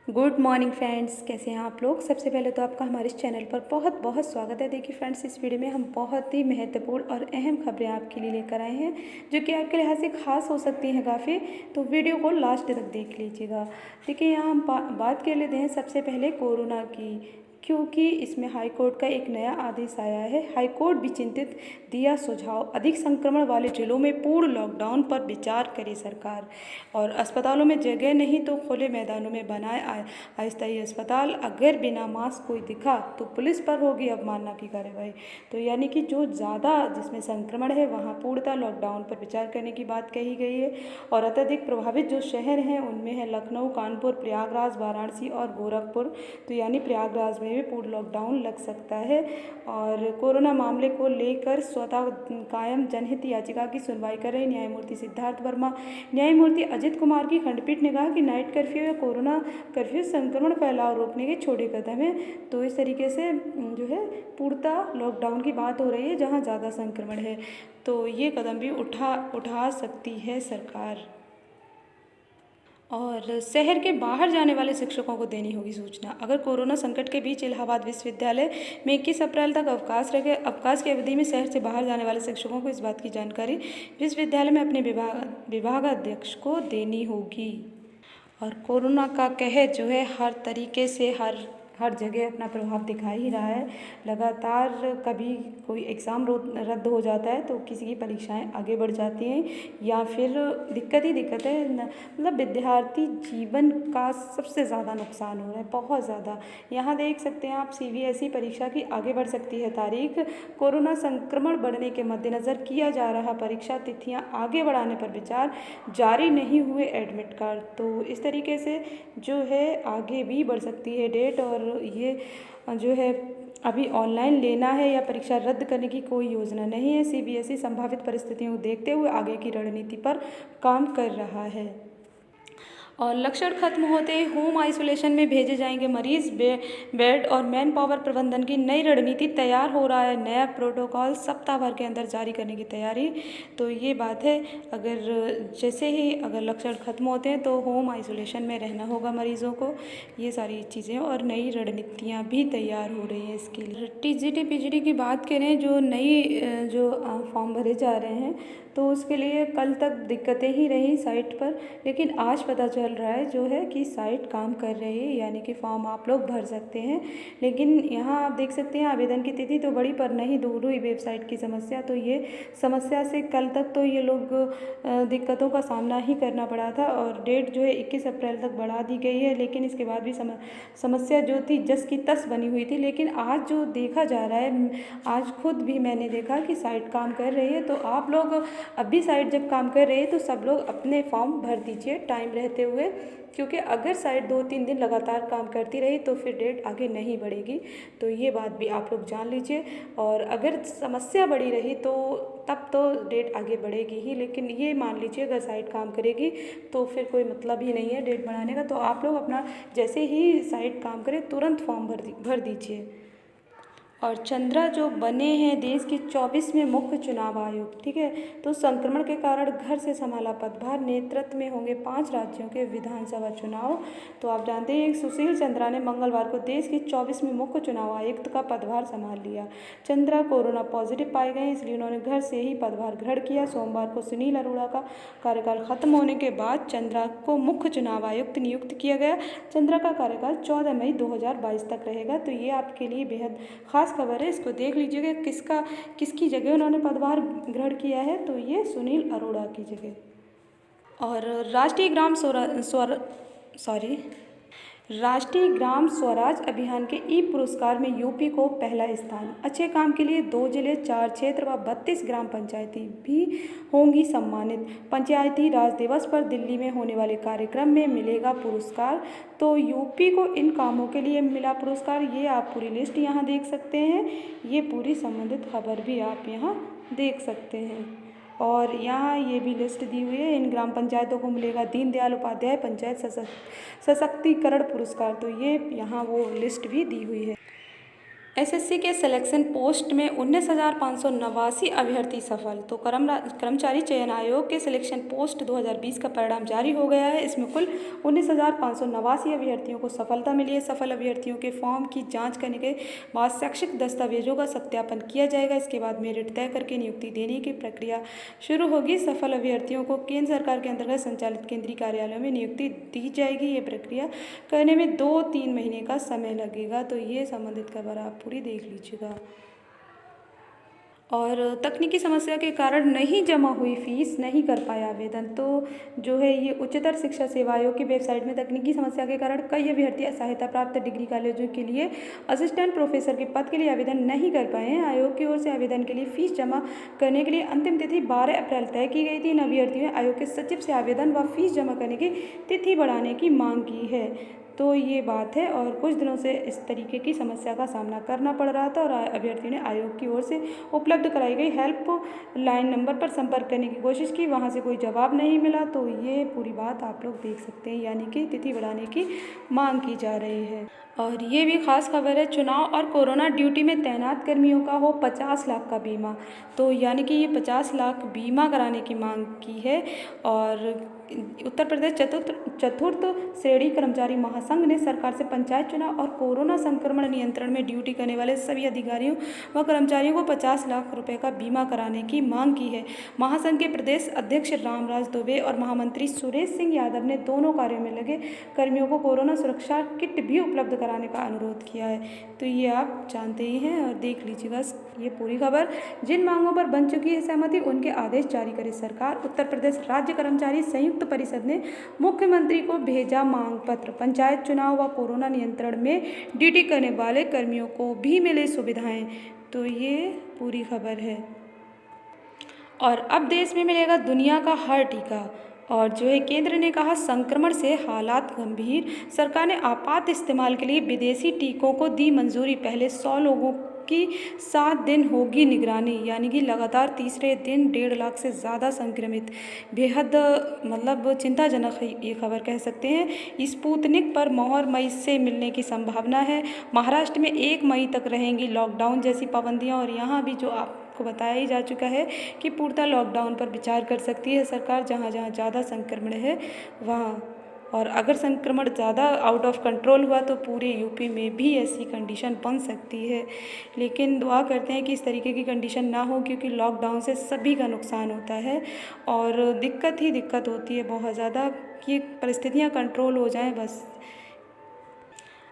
Good morning friends, कैसे हैं आप लोग। सबसे पहले तो आपका हमारे इस चैनल पर बहुत बहुत स्वागत है। देखिए फ्रेंड्स, इस वीडियो में हम बहुत ही महत्वपूर्ण और अहम खबरें आपके लिए लेकर आए हैं जो कि आपके लिहाज से खास हो सकती हैं काफ़ी। तो वीडियो को लास्ट तक देख लीजिएगा। देखिए यहाँ हम बात कर लेते हैं सबसे पहले कोरोना की, क्योंकि इसमें हाई कोर्ट का एक नया आदेश आया है। हाई कोर्ट भी चिंतित, दिया सुझाव, अधिक संक्रमण वाले जिलों में पूर्ण लॉकडाउन पर विचार करे सरकार। और अस्पतालों में जगह नहीं तो खुले मैदानों में बनाए अस्थायी अस्पताल। अगर बिना मास्क कोई दिखा तो पुलिस पर होगी अवमानना की कार्रवाई। तो यानी कि जो ज़्यादा जिसमें संक्रमण है वहाँ पूर्णतः लॉकडाउन पर विचार करने की बात कही गई है। और अत्यधिक प्रभावित जो शहर हैं उनमें है लखनऊ, कानपुर, प्रयागराज, वाराणसी और गोरखपुर। तो यानी प्रयागराज में भी पूर्ण लॉकडाउन लग सकता है। और कोरोना मामले को लेकर स्वतः कायम जनहित याचिका की सुनवाई कर रहे न्यायमूर्ति सिद्धार्थ वर्मा, न्यायमूर्ति अजित कुमार की खंडपीठ ने कहा कि नाइट कर्फ्यू या कोरोना कर्फ्यू संक्रमण फैलाव रोकने के छोटे कदम हैं। तो इस तरीके से जो है पूर्णतः लॉकडाउन की बात हो रही है जहाँ ज़्यादा संक्रमण है, तो ये कदम भी उठा सकती है सरकार। और शहर के बाहर जाने वाले शिक्षकों को देनी होगी सूचना। अगर कोरोना संकट के बीच इलाहाबाद विश्वविद्यालय में 21 अप्रैल तक अवकाश की अवधि में शहर से बाहर जाने वाले शिक्षकों को इस बात की जानकारी विश्वविद्यालय में अपने विभागाध्यक्ष को देनी होगी। और कोरोना का कहर जो है हर तरीके से हर जगह अपना प्रभाव दिखा ही रहा है। लगातार कभी कोई एग्ज़ाम रद्द हो जाता है तो किसी की परीक्षाएं आगे बढ़ जाती हैं, या फिर दिक्कत है। मतलब विद्यार्थी जीवन का सबसे ज़्यादा नुकसान हो रहा है, बहुत ज़्यादा। यहाँ देख सकते हैं आप, CBSE परीक्षा की आगे बढ़ सकती है तारीख। कोरोना संक्रमण बढ़ने के मद्देनज़र किया जा रहा परीक्षा तिथियाँ आगे बढ़ाने पर विचार, जारी नहीं हुए एडमिट कार्ड। तो इस तरीके से जो है आगे भी बढ़ सकती है डेट। और ये जो है अभी ऑनलाइन लेना है या परीक्षा रद्द करने की कोई योजना नहीं है। CBSE संभावित परिस्थितियों को देखते हुए आगे की रणनीति पर काम कर रहा है। और लक्षण खत्म होते ही होम आइसोलेशन में भेजे जाएंगे मरीज। बेड और मैन पावर प्रबंधन की नई रणनीति तैयार हो रहा है। नया प्रोटोकॉल सप्ताह भर के अंदर जारी करने की तैयारी। तो ये बात है, अगर लक्षण खत्म होते हैं तो होम आइसोलेशन में रहना होगा मरीज़ों को। ये सारी चीज़ें और नई रणनीतियाँ भी तैयार हो रही हैं इसके लिए। TGT PGD की बात करें, जो फॉर्म भरे जा रहे हैं तो उसके लिए कल तक दिक्कतें ही रही साइट पर, लेकिन आज पता चल रहा है जो है कि साइट काम कर रही है, यानी कि फॉर्म आप लोग भर सकते हैं। लेकिन यहाँ आप देख सकते हैं आवेदन की तिथि तो बड़ी पर नहीं दूर हुई वेबसाइट की समस्या। तो ये समस्या से कल तक तो ये लोग दिक्कतों का सामना ही करना पड़ा था। और डेट जो है 21 अप्रैल तक बढ़ा दी गई है, लेकिन इसके बाद भी समस्या जो थी जस की तस बनी हुई थी। लेकिन आज जो देखा जा रहा है, आज खुद भी मैंने देखा कि साइट काम कर रही है। तो आप लोग अभी साइट जब काम कर रही है तो सब लोग अपने फॉर्म भर दीजिए टाइम रहते हुए, क्योंकि अगर साइट 2-3 दिन लगातार काम करती रही तो फिर डेट आगे नहीं बढ़ेगी। तो ये बात भी आप लोग जान लीजिए। और अगर समस्या बड़ी रही तो तब तो डेट आगे बढ़ेगी ही, लेकिन ये मान लीजिए अगर साइट काम करेगी तो फिर कोई मतलब ही नहीं है डेट बढ़ाने का। तो आप लोग अपना जैसे ही साइट काम करे तुरंत फॉर्म भर दीजिए। और चंद्रा जो बने हैं देश के 24वें मुख्य चुनाव आयुक्त, ठीक है। तो संक्रमण के कारण घर से संभाला पदभार, नेतृत्व में होंगे 5 राज्यों के विधानसभा चुनाव। तो आप जानते हैं सुशील चंद्रा ने मंगलवार को देश के 24वें मुख्य चुनाव आयुक्त का पदभार संभाल लिया। चंद्रा कोरोना पॉजिटिव पाए गए, इसलिए उन्होंने घर से ही पदभार ग्रहण किया। सोमवार को सुनील अरोड़ा का कार्यकाल खत्म होने के बाद चंद्रा को मुख्य चुनाव आयुक्त नियुक्त किया गया। चंद्रा का कार्यकाल 14 मई 2022 तक रहेगा। तो ये आपके लिए बेहद खास खबर है, इसको देख लीजिएगा किसकी जगह उन्होंने पदभार ग्रहण किया है। तो ये सुनील अरोड़ा की जगह। और राष्ट्रीय ग्राम स्वराज अभियान के ई पुरस्कार में यूपी को पहला स्थान। अच्छे काम के लिए 2 जिले, 4 क्षेत्र व 32 ग्राम पंचायती भी होंगी सम्मानित। पंचायती राज दिवस पर दिल्ली में होने वाले कार्यक्रम में मिलेगा पुरस्कार। तो यूपी को इन कामों के लिए मिला पुरस्कार। ये आप पूरी लिस्ट यहाँ देख सकते हैं, ये पूरी संबंधित खबर भी आप यहाँ देख सकते हैं। और यहाँ ये भी लिस्ट दी हुई है, इन ग्राम पंचायतों को मिलेगा दीनदयाल उपाध्याय पंचायत सशक्तिकरण पुरस्कार। तो ये यहाँ वो लिस्ट भी दी हुई है। एसएससी के सिलेक्शन पोस्ट में 19,589 अभ्यर्थी सफल। तो कर्मचारी चयन आयोग के सिलेक्शन पोस्ट 2020 का परिणाम जारी हो गया है। इसमें कुल 19,589 अभ्यर्थियों को सफलता मिली है। सफल अभ्यर्थियों के फॉर्म की जांच करने के बाद शैक्षिक दस्तावेजों का सत्यापन किया जाएगा। इसके बाद मेरिट तय करके नियुक्ति देने की प्रक्रिया शुरू होगी। सफल अभ्यर्थियों को केंद्र सरकार के अंतर्गत संचालित केंद्रीय कार्यालयों में नियुक्ति दी जाएगी। ये प्रक्रिया करने में 2-3 महीने का समय लगेगा। तो ये संबंधित खबर आप पूरी देख लीजिएगा। और तकनीकी समस्या के कारण नहीं जमा हुई फीस, नहीं कर पाया आवेदन। तो जो है ये उच्चतर शिक्षा सेवा आयोग की वेबसाइट में तकनीकी समस्या के कारण कई अभ्यर्थी सहायता प्राप्त डिग्री कॉलेजों के लिए असिस्टेंट प्रोफेसर के पद के लिए आवेदन नहीं कर पाए हैं। आयोग की ओर से आवेदन के लिए फीस जमा करने के लिए अंतिम तिथि 12 अप्रैल तय की गई थी। इन अभ्यर्थियों ने आयोग के सचिव से आवेदन व फीस जमा करने की तिथि बढ़ाने की मांग की है। तो ये बात है, और कुछ दिनों से इस तरीके की समस्या का सामना करना पड़ रहा था और अभ्यर्थियों ने आयोग की ओर से उपलब्ध कराई गई हेल्प लाइन नंबर पर संपर्क करने की कोशिश की, वहाँ से कोई जवाब नहीं मिला। तो ये पूरी बात आप लोग देख सकते हैं, यानी कि तिथि बढ़ाने की मांग की जा रही है। और ये भी खास खबर है, चुनाव और कोरोना ड्यूटी में तैनात कर्मियों का हो 50 लाख का बीमा। तो यानी कि ये 50 लाख बीमा कराने की मांग की है। और उत्तर प्रदेश चतुर्थ श्रेणी कर्मचारी महासंघ ने सरकार से पंचायत चुनाव और कोरोना संक्रमण नियंत्रण में ड्यूटी करने वाले सभी अधिकारियों व कर्मचारियों को 50 लाख रुपए का बीमा कराने की मांग की है। महासंघ के प्रदेश अध्यक्ष रामराज दुबे और महामंत्री सुरेश सिंह यादव ने दोनों कार्यों में लगे कर्मियों को कोरोना सुरक्षा किट भी उपलब्ध कराने का अनुरोध किया है। तो ये आप जानते ही हैं और देख लीजिएगा ये पूरी खबर। जिन मांगों पर बन चुकी है सहमति, उनके आदेश जारी करे सरकार। उत्तर प्रदेश राज्य कर्मचारी संयुक्त परिषद ने मुख्यमंत्री को भेजा मांग पत्र। पंचायत चुनाव व कोरोना नियंत्रण में ड्यूटी करने वाले कर्मियों को भी मिले सुविधाएं। तो ये पूरी खबर है। और अब देश में मिलेगा दुनिया का हर टीका। और जो है केंद्र ने कहा संक्रमण से हालात गंभीर, सरकार ने आपात इस्तेमाल के लिए विदेशी टीकों को दी मंजूरी। पहले 100 लोगों की 7 दिन होगी निगरानी, यानी कि लगातार तीसरे दिन 1.5 लाख से ज़्यादा संक्रमित। बेहद मतलब चिंताजनक ये खबर कह सकते हैं। स्पुतनिक पर मोहर मई से मिलने की संभावना है। महाराष्ट्र में 1 मई तक रहेंगी लॉकडाउन जैसी पाबंदियां, और यहाँ भी जो आपको बताया ही जा चुका है कि पूर्णतः लॉकडाउन पर विचार कर सकती है सरकार, जहाँ जहाँ ज़्यादा संक्रमण है वहाँ। और अगर संक्रमण ज़्यादा आउट ऑफ कंट्रोल हुआ तो पूरे यूपी में भी ऐसी कंडीशन बन सकती है। लेकिन दुआ करते हैं कि इस तरीके की कंडीशन ना हो, क्योंकि लॉकडाउन से सभी का नुकसान होता है और दिक्कत ही दिक्कत होती है बहुत ज़्यादा, कि परिस्थितियाँ कंट्रोल हो जाएं बस।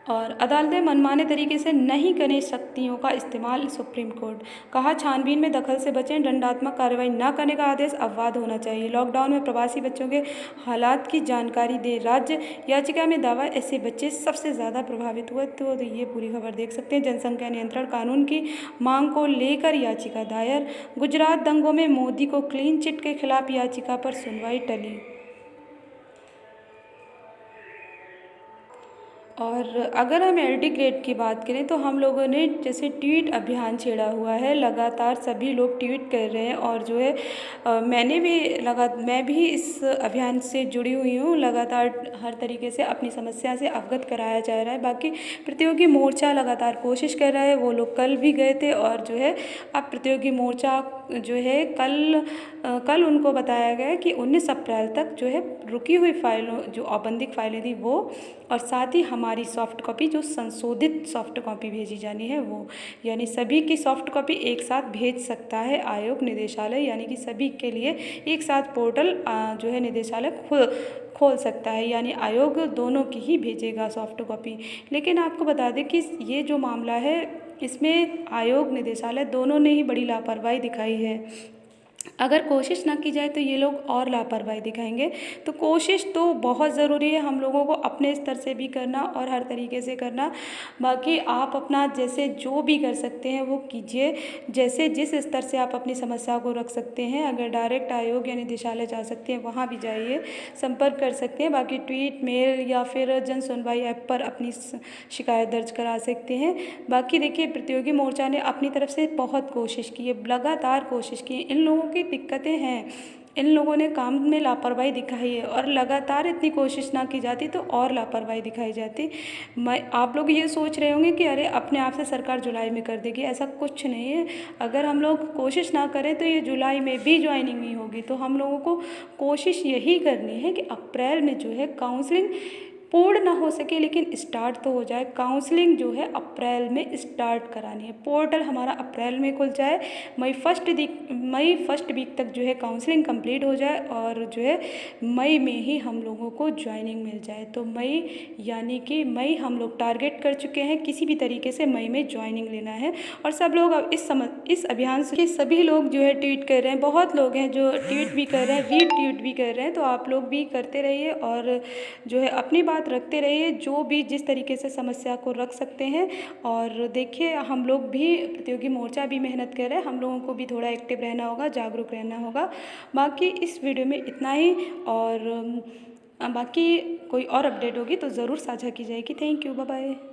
और अदालतें मनमाने तरीके से नहीं करें शक्तियों का इस्तेमाल, सुप्रीम कोर्ट। कहा छानबीन में दखल से बचें, दंडात्मक कार्रवाई न करने का आदेश अपवाद होना चाहिए। लॉकडाउन में प्रवासी बच्चों के हालात की जानकारी दे राज्य, याचिका में दावा ऐसे बच्चे सबसे ज़्यादा प्रभावित हुए। तो ये पूरी खबर देख सकते हैं। जनसंख्या नियंत्रण कानून की मांग को लेकर याचिका दायर। गुजरात दंगों में मोदी को क्लीन चिट के खिलाफ याचिका पर सुनवाई टली। और अगर हम एलडी ग्रेड की बात करें तो हम लोगों ने जैसे ट्वीट अभियान छेड़ा हुआ है, लगातार सभी लोग ट्वीट कर रहे हैं। और जो है मैं भी इस अभियान से जुड़ी हुई हूँ। लगातार हर तरीके से अपनी समस्या से अवगत कराया जा रहा है। बाकी प्रतियोगी मोर्चा लगातार कोशिश कर रहा है, वो लोग कल भी गए थे। और जो है अब प्रतियोगी मोर्चा जो है कल उनको बताया गया कि 19 अप्रैल तक जो है रुकी हुई फाइलों, जो औपबंधिक फाइलें थी वो, और साथ ही हमारी सॉफ्ट कॉपी, जो संशोधित सॉफ्ट कॉपी भेजी जानी है वो, यानी सभी की सॉफ्ट कॉपी एक साथ भेज सकता है आयोग निदेशालय। यानी कि सभी के लिए एक साथ पोर्टल जो है निदेशालय खोल सकता है, यानी आयोग दोनों की ही भेजेगा सॉफ्ट कॉपी। लेकिन आपको बता दें कि ये जो मामला है इसमें आयोग निदेशालय दोनों ने ही बड़ी लापरवाही दिखाई है। अगर कोशिश ना की जाए तो ये लोग और लापरवाही दिखाएंगे। तो कोशिश तो बहुत ज़रूरी है हम लोगों को अपने स्तर से भी करना और हर तरीके से करना। बाकी आप अपना जैसे जो भी कर सकते हैं वो कीजिए, जैसे जिस स्तर से आप अपनी समस्या को रख सकते हैं। अगर डायरेक्ट आयोग या निदेशालय जा सकते हैं वहाँ भी जाइए, संपर्क कर सकते हैं। बाकी ट्वीट, मेल या फिर जन सुनवाई ऐप पर अपनी शिकायत दर्ज करा सकते हैं। बाकी देखिए प्रतियोगी मोर्चा ने अपनी तरफ से बहुत कोशिश की है, लगातार कोशिश की है। इन लोगों की दिक्कतें हैं, इन लोगों ने काम में लापरवाही दिखाई है और लगातार इतनी कोशिश ना की जाती तो और लापरवाही दिखाई जाती। मैं आप लोग ये सोच रहे होंगे कि अरे अपने आप से सरकार जुलाई में कर देगी, ऐसा कुछ नहीं है। अगर हम लोग कोशिश ना करें तो ये जुलाई में भी ज्वाइनिंग नहीं होगी। तो हम लोगों को कोशिश यही करनी है कि अप्रैल में जो है काउंसलिंग पूर्ण ना हो सके लेकिन स्टार्ट तो हो जाए। काउंसलिंग जो है अप्रैल में स्टार्ट करानी है। पोर्टल हमारा अप्रैल में खुल जाए, मई फर्स्ट वीक तक जो है काउंसलिंग कंप्लीट हो जाए और जो है मई में ही हम लोगों को ज्वाइनिंग मिल जाए। तो मई यानी कि मई हम लोग टारगेट कर चुके हैं, किसी भी तरीके से मई में ज्वाइनिंग लेना है। और सब लोग अब इस अभियान से सभी लोग जो है ट्वीट कर रहे हैं, बहुत लोग हैं जो ट्वीट भी कर रहे हैं, रीट्वीट भी कर रहे हैं। तो आप लोग भी करते रहिए और जो है अपनी बात रखते रहिए, जो भी जिस तरीके से समस्या को रख सकते हैं। और देखिए हम लोग भी प्रतियोगी मोर्चा भी मेहनत कर रहे हैं, हम लोगों को भी थोड़ा एक्टिव रहना होगा, जागरूक रहना होगा। बाकी इस वीडियो में इतना ही, और बाकी कोई और अपडेट होगी तो ज़रूर साझा की जाएगी। Thank you, bye bye.